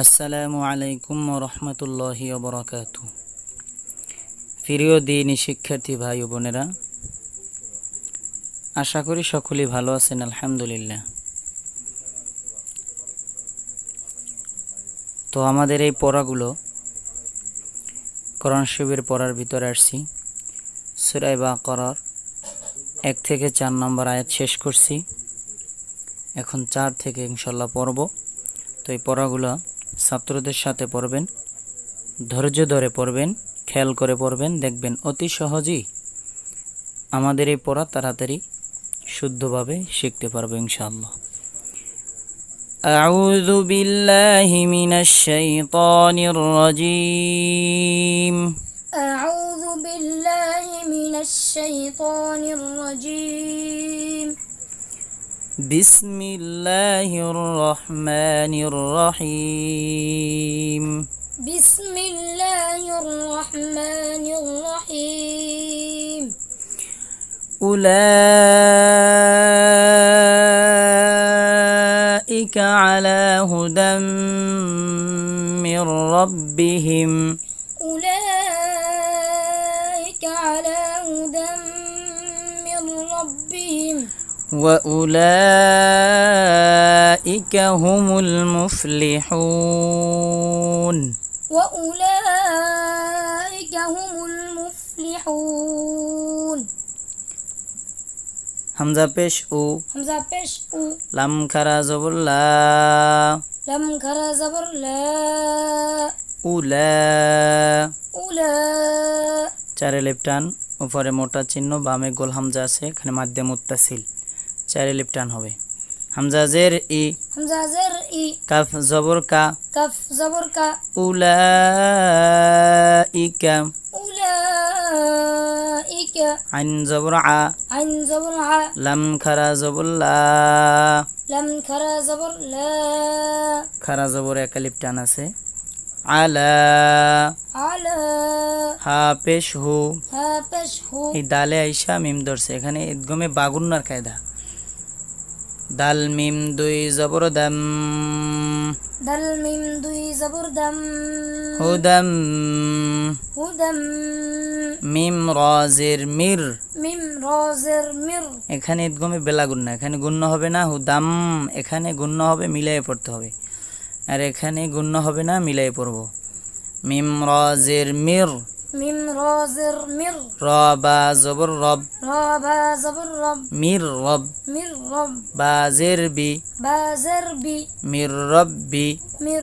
আসসালামু আলাইকুম ওয়া রাহমাতুল্লাহি ওয়া বারাকাতুহু। প্রিয় দিনী শিক্ষার্থী ভাই ও বোনেরা, আশা করি সকলেই ভালো আছেন। আলহামদুলিল্লাহ। তো আমাদের এই পড়াগুলো কোরআন শরীফের পড়ার ভিতরে আসছি। সূরা বাকারার 1 থেকে 4 নম্বর আয়াত শেষ করছি। এখন 4 থেকে ইনশাআল্লাহ পড়ব। তো এই পড়াগুলো ছাত্রদের সাথে পড়বেন, ধৈর্য ধরে পড়বেন, খেয়াল করে পড়বেন, দেখবেন অতি সহজেই আমাদের এই পড়া তাড়াতাড়ি শুদ্ধভাবে শিখতে পারবো ইনশাআল্লাহ। আউযু বিল্লাহি মিনাশ শাইতানির রাজীম। أعوذ بالله من الشيطان الرجيم. বিসমিল্লাহির রহমানির রহিম। بسم الله الرحمن الرحيم. أولئك على هدى من ربهم أولئك على هدى من ربهم وأولئك هم المفلحون وأولئك هم المفلحون. হামজা পেশ ও, همزة পেশ ও, লাম খারা জবর লা, لم خرا زبر لا, উলা, أولى, চারে লিপ টান, উপরে মোটা চিহ্ন, বামে গোল হামজা আছে, এখানে মাধ্যম মুত্তাসিল, চারে লিপ টান হবে। হামজা জের ই, همزة زر إي, কাফ জবর কা, كف زبر كا, উলাইকা, أولئك, আইন জবর আ, عين زبر ع, লাম খারা জবর লা, لم خرا زبر لا, খারা জবর একালিপ টান আছে, আলা, على, হা পেশ হু, ها পেশ হু, এই দালে আইসা মিম ধরছে, এখানে ইদগমে বাগুন্নার কায়দা। দাল মিম দুই জবর দাম, دل ميم দুই زبر دم, হুদাম, هدم, মিম রাজের মির, ميم را زر مر, এখানে ইদগমে বেলা গুন্না, এখানে গুণ্য হবে না। হুদাম, এখানে গুণ্য হবে, মিলাইয়ে পড়তে হবে। আর এখানে গুণ্য হবে না, মিলাইয়ে পড়ব। মিম রাজের মির, ميم را زر مر, রবা জবর রব, را با زبر رب, মির রব, مر رب, বাজের বি, با زر بي, মির রব্বি, مر